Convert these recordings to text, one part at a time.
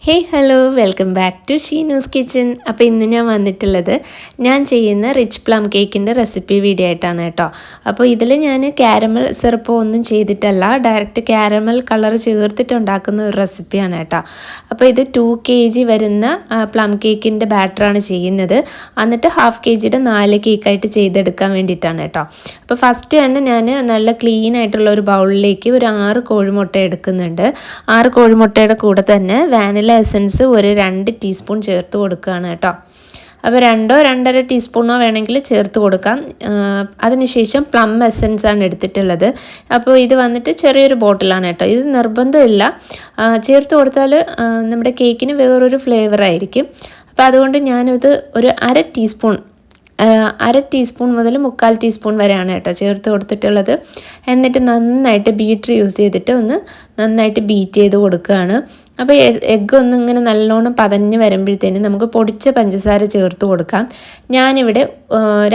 Hey hello welcome back to Sheenu's kitchen. അപ്പോൾ ഇന്ന് ഞാൻ വന്നിട്ടുള്ളത് ഞാൻ ചെയ്യുന്ന റിച്ച് പ്ലം കേക്കിൻ്റെ റെസിപ്പി വീഡിയോ ആയിട്ടാണ് കേട്ടോ. അപ്പോൾ ഇതിൽ ഞാൻ കാരമൽ സിറപ്പോ ഒന്നും ചെയ്തിട്ടല്ല, ഡയറക്റ്റ് കാരമൽ കളർ ചേർത്തിട്ട് ഉണ്ടാക്കുന്ന ഒരു റെസിപ്പിയാണ് കേട്ടോ. അപ്പോൾ ഇത് 2 kg വരുന്ന പ്ലം കേക്കിൻ്റെ ബാറ്ററാണ് ചെയ്യുന്നത്. എന്നിട്ട് 1/2 kgയുടെ 4 കേക്കായിട്ട് ചെയ്തെടുക്കാൻ വേണ്ടിയിട്ടാണ് കേട്ടോ. അപ്പോൾ ഫസ്റ്റ് തന്നെ ഞാൻ നല്ല ക്ലീൻ ആയിട്ടുള്ള ഒരു ബൗളിലേക്ക് ഒരു 6 കോഴിമുട്ട എടുക്കുന്നുണ്ട്. 6 കോഴിമുട്ടയുടെ കൂടെ തന്നെ വാനില എസൻസ് ഒരു 2 ടീസ്പൂൺ ചേർത്ത് കൊടുക്കുകയാണ് കേട്ടോ. അപ്പോൾ 2-2.5 ടീസ്പൂണോ വേണമെങ്കിൽ ചേർത്ത് കൊടുക്കാം. അതിനുശേഷം പ്ലം എസൻസ് ആണ് എടുത്തിട്ടുള്ളത്. അപ്പോൾ ഇത് വന്നിട്ട് ചെറിയൊരു ബോട്ടിലാണ് കേട്ടോ. ഇത് നിർബന്ധമില്ല, ചേർത്ത് കൊടുത്താൽ നമ്മുടെ കേക്കിന് വേറൊരു ഫ്ലേവർ ആയിരിക്കും. അപ്പോൾ അതുകൊണ്ട് ഞാനിത് ഒരു 1/2 ടീസ്പൂൺ മുതൽ 1/4 ടീസ്പൂൺ വരെയാണ് കേട്ടോ ചേർത്ത് കൊടുത്തിട്ടുള്ളത്. എന്നിട്ട് നന്നായിട്ട് ബീറ്റർ യൂസ് ചെയ്തിട്ട് ഒന്ന് നന്നായിട്ട് ബീറ്റ് ചെയ്ത് കൊടുക്കുകയാണ്. അപ്പോൾ എഗ്ഗ് ഒന്ന് ഇങ്ങനെ നല്ലോണം പതഞ്ഞ് വരുമ്പോഴത്തേനും നമുക്ക് പൊടിച്ച പഞ്ചസാര ചേർത്ത് കൊടുക്കാം. ഞാനിവിടെ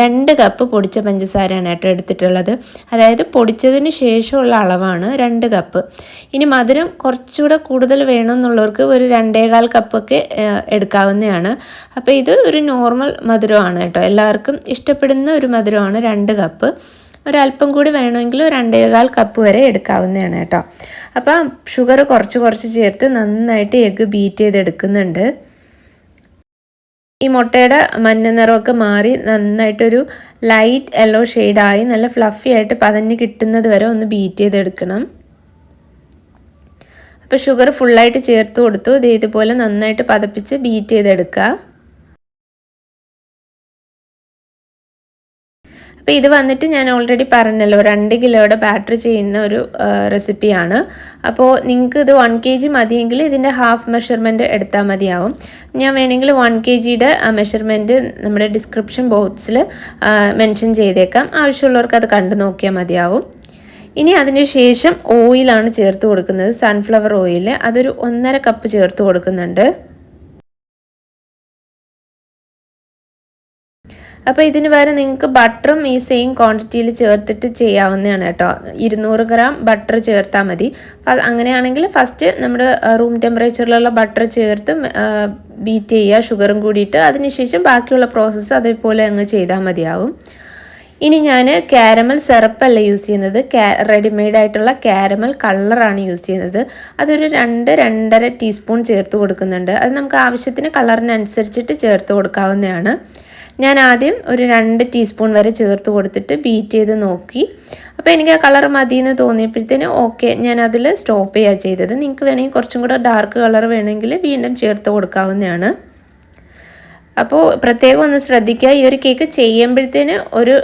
2 കപ്പ് പൊടിച്ച പഞ്ചസാരയാണ് കേട്ടോ എടുത്തിട്ടുള്ളത്. അതായത് പൊടിച്ചതിന് ശേഷമുള്ള അളവാണ് 2 കപ്പ്. ഇനി മധുരം കുറച്ചുകൂടെ കൂടുതൽ വേണമെന്നുള്ളവർക്ക് ഒരു 2.25 കപ്പൊക്കെ എടുക്കാവുന്നതാണ്. അപ്പോൾ ഇത് ഒരു നോർമൽ മധുരമാണ് കേട്ടോ, എല്ലാവർക്കും ഇഷ്ടപ്പെടുന്ന ഒരു മധുരമാണ് 2 കപ്പ്. ഒരല്പം കൂടി വേണമെങ്കിൽ 2.25 കപ്പ് വരെ എടുക്കാവുന്നതാണ് കേട്ടോ. അപ്പോൾ ഷുഗർ കുറച്ച് ചേർത്ത് നന്നായിട്ട് എഗ്ഗ് ബീറ്റ് ചെയ്തെടുക്കുന്നുണ്ട്. ഈ മുട്ടയുടെ മഞ്ഞ നിറമൊക്കെ മാറി നന്നായിട്ടൊരു ലൈറ്റ് യെല്ലോ ഷെയ്ഡായി നല്ല ഫ്ലഫി ആയിട്ട് പതഞ്ഞ് കിട്ടുന്നത് വരെ ഒന്ന് ബീറ്റ് ചെയ്തെടുക്കണം. അപ്പോൾ ഷുഗർ ഫുള്ളായിട്ട് ചേർത്ത് കൊടുത്തു. ഇതുപോലെ നന്നായിട്ട് പതപ്പിച്ച് ബീറ്റ് ചെയ്തെടുക്കുക. അപ്പോൾ ഇത് വന്നിട്ട് ഞാൻ ഓൾറെഡി പറഞ്ഞല്ലോ 2 കിലോയുടെ ബാറ്റർ ചെയ്യുന്ന ഒരു റെസിപ്പിയാണ്. അപ്പോൾ നിങ്ങൾക്ക് ഇത് 1 kg മതിയെങ്കിൽ ഇതിൻ്റെ ഹാഫ് മെഷർമെൻറ്റ് എടുത്താൽ മതിയാവും. ഞാൻ വേണമെങ്കിൽ 1 kgയുടെ മെഷർമെൻറ്റ് നമ്മുടെ ഡിസ്ക്രിപ്ഷൻ ബോക്സിൽ മെൻഷൻ ചെയ്തേക്കാം. ആവശ്യമുള്ളവർക്ക് അത് കണ്ടു നോക്കിയാൽ മതിയാവും. ഇനി അതിന് ശേഷം ഓയിലാണ് ചേർത്ത് കൊടുക്കുന്നത്, സൺഫ്ലവർ ഓയിൽ. അതൊരു 1.5 കപ്പ് ചേർത്ത് കൊടുക്കുന്നുണ്ട്. അപ്പോൾ ഇതിന് വരെ നിങ്ങൾക്ക് ബട്ടറും ഈ സെയിം ക്വാണ്ടിറ്റിയിൽ ചേർത്തിട്ട് ചെയ്യാവുന്നതാണ് കേട്ടോ. 200 ഗ്രാം ബട്ടർ ചേർത്താൽ മതി. അങ്ങനെയാണെങ്കിൽ ഫസ്റ്റ് നമ്മുടെ റൂം ടെമ്പറേച്ചറിലുള്ള ബട്ടർ ചേർത്ത് ബീറ്റ് ചെയ്യുക, ഷുഗറും കൂടിയിട്ട്. അതിനുശേഷം ബാക്കിയുള്ള പ്രോസസ്സ് അതേപോലെ അങ്ങ് ചെയ്താൽ മതിയാവും. ഇനി ഞാൻ കാരമൽ സിറപ്പല്ല യൂസ് ചെയ്യുന്നത്, റെഡിമെയ്ഡ് ആയിട്ടുള്ള കാരമൽ കളറാണ് യൂസ് ചെയ്യുന്നത്. അതൊരു 2-2.5 ടീസ്പൂൺ ചേർത്ത് കൊടുക്കുന്നുണ്ട്. അത് നമുക്ക് ആവശ്യത്തിന് കളറിനനുസരിച്ചിട്ട് ചേർത്ത് കൊടുക്കാവുന്നതാണ്. ഞാൻ ആദ്യം ഒരു 2 ടീസ്പൂൺ വരെ ചേർത്ത് കൊടുത്തിട്ട് ബീറ്റ് ചെയ്ത് നോക്കി. അപ്പോൾ എനിക്ക് ആ കളർ മതിയെന്ന് തോന്നിയപ്പോഴത്തേന് ഓക്കെ, ഞാൻ അതിൽ സ്റ്റോപ്പ് ചെയ്യുക ചെയ്തത്. നിങ്ങൾക്ക് വേണമെങ്കിൽ കുറച്ചും കൂടെ ഡാർക്ക് കളർ വേണമെങ്കിൽ വീണ്ടും ചേർത്ത് കൊടുക്കാവുന്നതാണ്. അപ്പോൾ പ്രത്യേകം ഒന്ന് ശ്രദ്ധിക്കുക, ഈ ഒരു കേക്ക് ചെയ്യുമ്പോഴത്തേന് ഒരു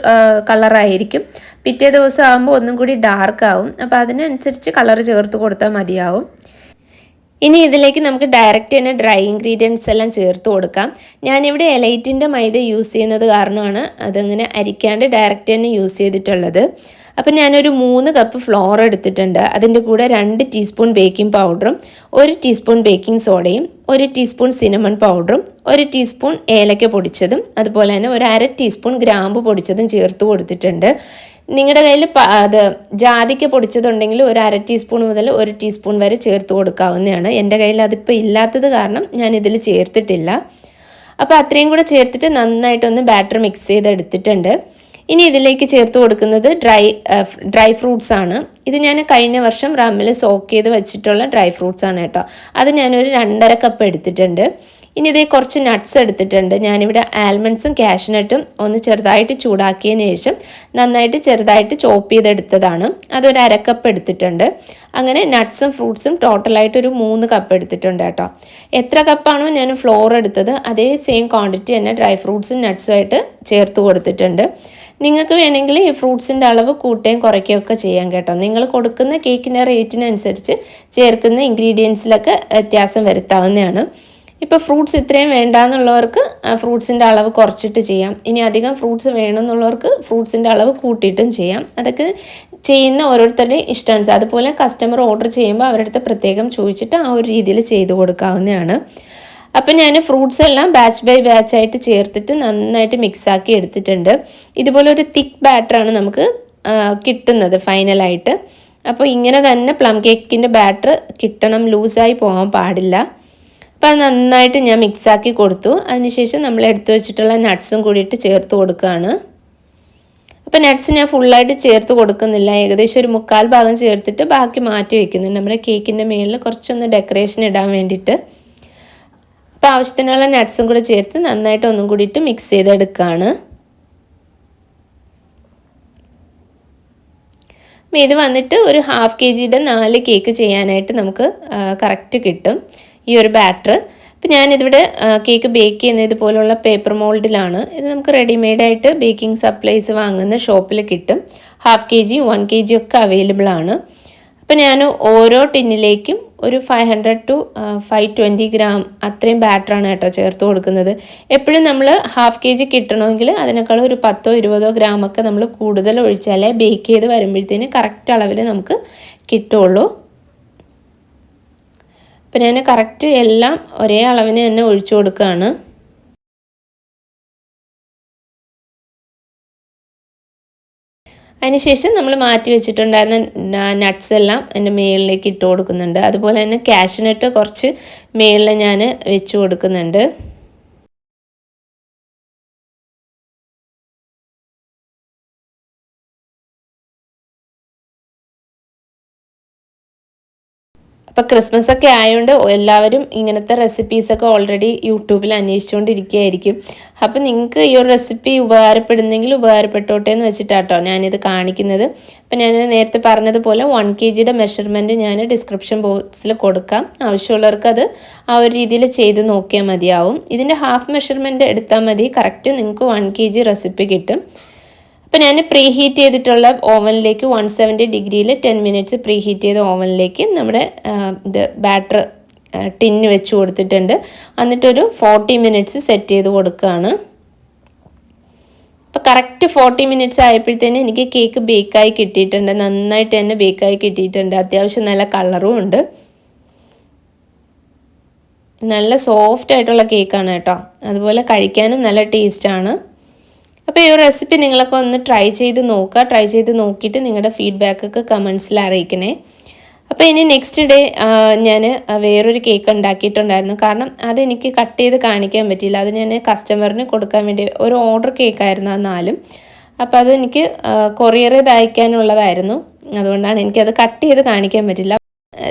കളറായിരിക്കും, പിറ്റേ ദിവസം ആകുമ്പോൾ ഒന്നും കൂടി ഡാർക്ക് ആവും. അപ്പോൾ അതിനനുസരിച്ച് കളർ ചേർത്ത് കൊടുത്താൽ മതിയാവും. ഇനി ഇതിലേക്ക് നമുക്ക് ഡയറക്റ്റ് തന്നെ ഡ്രൈ ഇൻഗ്രീഡിയൻസ് എല്ലാം ചേർത്ത് കൊടുക്കാം. ഞാനിവിടെ എലൈറ്റിൻ്റെ മൈദ യൂസ് ചെയ്യുന്നത് കാരണമാണ് അതങ്ങനെ അരിക്കാണ്ട് ഡയറക്റ്റ് തന്നെ യൂസ് ചെയ്തിട്ടുള്ളത്. അപ്പം ഞാനൊരു 3 കപ്പ് ഫ്ലോർ എടുത്തിട്ടുണ്ട്. അതിൻ്റെ കൂടെ 2 ടീസ്പൂൺ ബേക്കിംഗ് പൗഡറും 1 ടീസ്പൂൺ ബേക്കിംഗ് സോഡയും 1 ടീസ്പൂൺ സിനമൺ പൗഡറും 1 ടീസ്പൂൺ ഏലക്ക പൊടിച്ചതും അതുപോലെ തന്നെ ഒരു 1/2 ടീസ്പൂൺ ഗ്രാമ്പു പൊടിച്ചതും ചേർത്ത് കൊടുത്തിട്ടുണ്ട്. നിങ്ങളുടെ കയ്യിൽ അത് ജാതിക്ക പൊടിച്ചതുണ്ടെങ്കിൽ ഒരു 1/2 ടീസ്പൂൺ മുതൽ 1 ടീസ്പൂൺ വരെ ചേർത്ത് കൊടുക്കാവുന്നതാണ്. എൻ്റെ കയ്യിൽ അതിപ്പോൾ ഇല്ലാത്തത് കാരണം ഞാനിതിൽ ചേർത്തിട്ടില്ല. അപ്പോൾ അത്രയും കൂടെ ചേർത്തിട്ട് നന്നായിട്ടൊന്ന് ബാറ്റർ മിക്സ് ചെയ്തെടുത്തിട്ടുണ്ട്. ഇനി ഇതിലേക്ക് ചേർത്ത് കൊടുക്കുന്നത് ഡ്രൈ ഫ്രൂട്ട്സ് ആണ്. ഇത് ഞാൻ കഴിഞ്ഞ വർഷം റമ്മിൽ സോക്ക് ചെയ്ത് വെച്ചിട്ടുള്ള ഡ്രൈ ഫ്രൂട്ട്സ് ആണ് കേട്ടോ. അത് ഞാനൊരു 2.5 കപ്പ് എടുത്തിട്ടുണ്ട്. ഇനി ഇതേ കുറച്ച് നട്ട്സ് എടുത്തിട്ടുണ്ട്. ഞാനിവിടെ ആൽമണ്ട്സും കാഷ്നട്ടും ഒന്ന് ചെറുതായിട്ട് ചൂടാക്കിയതിന് ശേഷം നന്നായിട്ട് ചെറുതായിട്ട് ചോപ്പ് ചെയ്തെടുത്തതാണ്. അതൊരു 1/2 കപ്പ് എടുത്തിട്ടുണ്ട്. അങ്ങനെ നട്ട്സും ഫ്രൂട്ട്സും ടോട്ടലായിട്ട് ഒരു 3 കപ്പ് എടുത്തിട്ടുണ്ട് കേട്ടോ. എത്ര കപ്പാണോ ഞാൻ ഫ്ലോർ എടുത്തത് അതേ സെയിം ക്വാണ്ടിറ്റി തന്നെ ഡ്രൈ ഫ്രൂട്ട്സും നട്ട്സുമായിട്ട് ചേർത്ത് കൊടുത്തിട്ടുണ്ട്. നിങ്ങൾക്ക് വേണമെങ്കിൽ ഈ ഫ്രൂട്ട്സിൻ്റെ അളവ് കൂട്ടുകയും കുറയ്ക്കുകയും ഒക്കെ ചെയ്യാം കേട്ടോ. നിങ്ങൾ കൊടുക്കുന്ന കേക്കിൻ്റെ റേറ്റിനനുസരിച്ച് ചേർക്കുന്ന ഇൻഗ്രീഡിയൻസിലൊക്കെ വ്യത്യാസം വരുത്താവുന്നതാണ്. ഇപ്പോൾ ഫ്രൂട്ട്സ് ഇത്രയും വേണ്ടാന്നുള്ളവർക്ക് ഫ്രൂട്ട്സിൻ്റെ അളവ് കുറച്ചിട്ട് ചെയ്യാം. ഇനി അധികം ഫ്രൂട്ട്സ് വേണമെന്നുള്ളവർക്ക് ഫ്രൂട്ട്സിൻ്റെ അളവ് കൂട്ടിയിട്ടും ചെയ്യാം. അതൊക്കെ ചെയ്യുന്ന ഓരോരുത്തരുടെയും ഇഷ്ടാനുസരിച്ച്. അതുപോലെ കസ്റ്റമർ ഓർഡർ ചെയ്യുമ്പോൾ അവരുടെ അടുത്ത് പ്രത്യേകം ചോദിച്ചിട്ട് ആ ഒരു രീതിയിൽ ചെയ്ത് കൊടുക്കാവുന്നതാണ്. അപ്പം ഞാൻ ഫ്രൂട്ട്സ് എല്ലാം ബാച്ച് ബൈ ബാച്ച് ആയിട്ട് ചേർത്തിട്ട് നന്നായിട്ട് മിക്സാക്കി എടുത്തിട്ടുണ്ട്. ഇതുപോലെ ഒരു തിക്ക് ബാറ്ററാണ് നമുക്ക് കിട്ടുന്നത് ഫൈനലായിട്ട്. അപ്പോൾ ഇങ്ങനെ തന്നെ പ്ലം കേക്കിൻ്റെ ബാറ്റർ കിട്ടണം, ലൂസായി പോകാൻ പാടില്ല. അപ്പോൾ അത് നന്നായിട്ട് ഞാൻ മിക്സാക്കി കൊടുത്തു. അതിനുശേഷം നമ്മൾ എടുത്തു വെച്ചിട്ടുള്ള നട്ട്സും കൂടിയിട്ട് ചേർത്ത് കൊടുക്കുകയാണ്. അപ്പോൾ നട്ട്സ് ഞാൻ ഫുള്ളായിട്ട് ചേർത്ത് കൊടുക്കുന്നില്ല, ഏകദേശം ഒരു 1/4 ഭാഗം ചേർത്തിട്ട് ബാക്കി മാറ്റി വയ്ക്കുന്നുണ്ട് നമ്മുടെ കേക്കിൻ്റെ മുകളിൽ കുറച്ചൊന്ന് ഡെക്കറേഷൻ ഇടാൻ വേണ്ടിയിട്ട്. അപ്പോൾ ആവശ്യത്തിനുള്ള നട്ട്സും കൂടെ ചേർത്ത് നന്നായിട്ട് ഒന്നും കൂടിയിട്ട് മിക്സ് ചെയ്തെടുക്കുകയാണ്. ഇത് വന്നിട്ട് ഒരു 1/2 kgയുടെ 4 കേക്ക് ചെയ്യാനായിട്ട് നമുക്ക് കറക്റ്റ് കിട്ടും ഈ ഒരു ബാറ്റർ. അപ്പോൾ ഞാനിതിവിടെ കേക്ക് ബേക്ക് ചെയ്യുന്നത് ഇതുപോലുള്ള പേപ്പർ മോൾഡിലാണ്. ഇത് നമുക്ക് റെഡിമെയ്ഡായിട്ട് ബേക്കിംഗ് സപ്ലൈസ് വാങ്ങുന്ന ഷോപ്പിൽ കിട്ടും. 1/2 kg 1 kg ഒക്കെ അവൈലബിൾ ആണ്. അപ്പോൾ ഞാൻ ഓരോ ടിന്നിലേക്കും ഒരു 500 to 520 gram അത്രയും ബാറ്ററാണ് കേട്ടോ ചേർത്ത് കൊടുക്കുന്നത്. എപ്പോഴും നമ്മൾ 1/2 kg കിട്ടണമെങ്കിൽ അതിനേക്കാൾ ഒരു 10-20 gram ഒക്കെ നമ്മൾ കൂടുതൽ ഒഴിച്ചാലേ ബേക്ക് ചെയ്ത് വരുമ്പോഴത്തേന് കറക്റ്റ് അളവിൽ നമുക്ക് കിട്ടുള്ളൂ. അപ്പോൾ ഞാൻ കറക്റ്റ് എല്ലാം ഒരേ അളവിന് തന്നെ ഒഴിച്ചു കൊടുക്കുകയാണ്. അതിനുശേഷം നമ്മൾ മാറ്റി വെച്ചിട്ടുണ്ടായിരുന്ന നട്ട്സ് എല്ലാം എൻ്റെ മേളിലേക്ക് ഇട്ട് കൊടുക്കുന്നുണ്ട്. അതുപോലെ തന്നെ കാഷ്യൂനട്ട് കുറച്ച് മേളിൽ ഞാൻ വെച്ച് കൊടുക്കുന്നുണ്ട്. അപ്പോൾ ക്രിസ്മസ് ഒക്കെ ആയതുകൊണ്ട് എല്ലാവരും ഇങ്ങനത്തെ റെസിപ്പീസൊക്കെ ഓൾറെഡി യൂട്യൂബിൽ അന്വേഷിച്ചുകൊണ്ടിരിക്കുകയായിരിക്കും. അപ്പോൾ നിങ്ങൾക്ക് ഈ ഒരു റെസിപ്പി ഉപകാരപ്പെടുന്നെങ്കിൽ ഉപകാരപ്പെട്ടോട്ടെ എന്ന് വെച്ചിട്ടാട്ടോ ഞാനിത് കാണിക്കുന്നത്. അപ്പോൾ ഞാൻ നേരത്തെ പറഞ്ഞതുപോലെ 1 kgയുടെ മെഷർമെൻറ്റ് ഞാൻ ഡിസ്ക്രിപ്ഷൻ ബോക്സിൽ കൊടുക്കാം. ആവശ്യമുള്ളവർക്ക് അത് ആ ഒരു രീതിയിൽ ചെയ്ത് നോക്കിയാൽ മതിയാവും. ഇതിൻ്റെ ഹാഫ് മെഷർമെൻറ്റ് എടുത്താൽ മതി, കറക്റ്റ് നിങ്ങൾക്ക് 1 kg റെസിപ്പി കിട്ടും. അപ്പോൾ ഞാൻ പ്രീ ഹീറ്റ് ചെയ്തിട്ടുള്ള ഓവനിലേക്ക് 170 ഡിഗ്രിയിൽ 10 മിനിറ്റ്സ് പ്രീ ഹീറ്റ് ചെയ്ത ഓവനിലേക്ക് നമ്മുടെ ഇത് ബാറ്റർ ടിന്ന് വെച്ച് കൊടുത്തിട്ടുണ്ട്. എന്നിട്ടൊരു 40 മിനിറ്റ്സ് സെറ്റ് ചെയ്ത് കൊടുക്കുകയാണ്. അപ്പോൾ കറക്റ്റ് 40 മിനിറ്റ്സ് ആയപ്പോഴത്തേന് എനിക്ക് കേക്ക് ബേക്കായി കിട്ടിയിട്ടുണ്ട്. നന്നായിട്ട് തന്നെ ബേക്കായി കിട്ടിയിട്ടുണ്ട്. അത്യാവശ്യം നല്ല കളറും ഉണ്ട്. നല്ല സോഫ്റ്റ് ആയിട്ടുള്ള കേക്കാണ് കേട്ടോ. അതുപോലെ കഴിക്കാനും നല്ല ടേസ്റ്റാണ്. അപ്പോൾ ഈ ഒരു റെസിപ്പി നിങ്ങളൊക്കെ ഒന്ന് ട്രൈ ചെയ്ത് നോക്കുക. ട്രൈ ചെയ്ത് നോക്കിയിട്ട് നിങ്ങളുടെ ഫീഡ്ബാക്കൊക്കെ കമൻസിൽ അറിയിക്കണേ. അപ്പോൾ ഇനി നെക്സ്റ്റ് ഡേ ഞാൻ വേറൊരു കേക്ക് ഉണ്ടാക്കിയിട്ടുണ്ടായിരുന്നു. കാരണം അതെനിക്ക് കട്ട് ചെയ്ത് കാണിക്കാൻ പറ്റിയില്ല. അത് ഞാൻ കസ്റ്റമറിന് കൊടുക്കാൻ വേണ്ടി ഒരു ഓർഡർ കേക്കായിരുന്നു ആ 4. അപ്പോൾ അതെനിക്ക് കൊറിയർ ചെയ്ത് അയക്കാനുള്ളതായിരുന്നു. അതുകൊണ്ടാണ് എനിക്കത് കട്ട് ചെയ്ത് കാണിക്കാൻ പറ്റില്ല.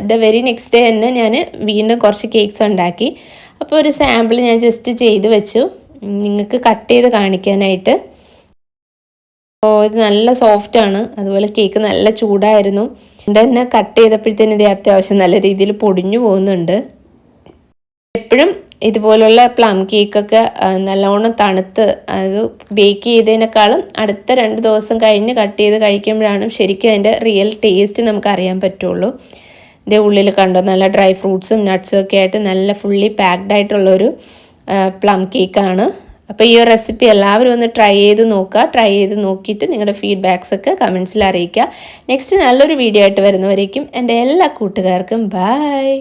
ദ വെരി നെക്സ്റ്റ് ഡേ തന്നെ ഞാൻ വീണ്ടും കുറച്ച് കേക്ക്സ് ഉണ്ടാക്കി. അപ്പോൾ ഒരു സാമ്പിൾ ഞാൻ ജസ്റ്റ് ചെയ്ത് വെച്ചു നിങ്ങൾക്ക് കട്ട് ചെയ്ത് കാണിക്കാനായിട്ട്. അപ്പോൾ ഇത് നല്ല സോഫ്റ്റാണ്. അതുപോലെ കേക്ക് നല്ല ചൂടായിരുന്നു. അതുകൊണ്ട് തന്നെ കട്ട് ചെയ്തപ്പോഴത്തേന് ഇത് അത്യാവശ്യം നല്ല രീതിയിൽ പൊടിഞ്ഞു പോകുന്നുണ്ട്. എപ്പോഴും ഇതുപോലുള്ള പ്ലം കേക്കൊക്കെ നല്ലോണം തണുത്ത് അത് ബേക്ക് ചെയ്തതിനേക്കാളും അടുത്ത 2 ദിവസം കഴിഞ്ഞ് കട്ട് ചെയ്ത് കഴിക്കുമ്പോഴാണ് ശരിക്കും അതിൻ്റെ റിയൽ ടേസ്റ്റ് നമുക്ക് അറിയാൻ പറ്റുള്ളൂ. ഇതേ ഉള്ളിൽ കണ്ടോ നല്ല ഡ്രൈ ഫ്രൂട്ട്സും നട്ട്സും ഒക്കെ ആയിട്ട് നല്ല ഫുള്ളി പാക്ഡ് ആയിട്ടുള്ളൊരു പ്ലം കേക്കാണ്. അപ്പോൾ ഈ ഒരു റെസിപ്പി എല്ലാവരും ഒന്ന് ട്രൈ ചെയ്ത് നോക്കുക. ട്രൈ ചെയ്ത് നോക്കിയിട്ട് നിങ്ങളുടെ ഫീഡ്ബാക്സൊക്കെ കമൻസിൽ അറിയിക്കുക. നെക്സ്റ്റ് നല്ലൊരു വീഡിയോ ആയിട്ട് വരുന്നവരേക്കും എൻ്റെ എല്ലാ കൂട്ടുകാർക്കും ബൈ.